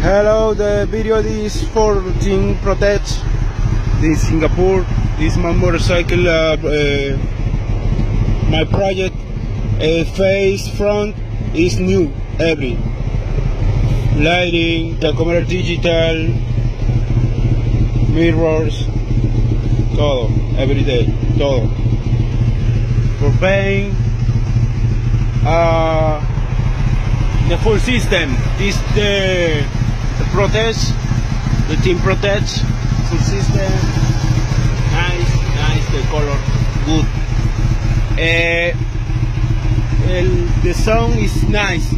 Hello, the video is for Team Protect. This Singapore, this my motorcycle, my project. Face front is new, every lighting, the camera digital, mirrors, todo, every day, todo. For paint, the full system. This the Protect, the Team Protect full system. Nice, the color, good. The sound is nice.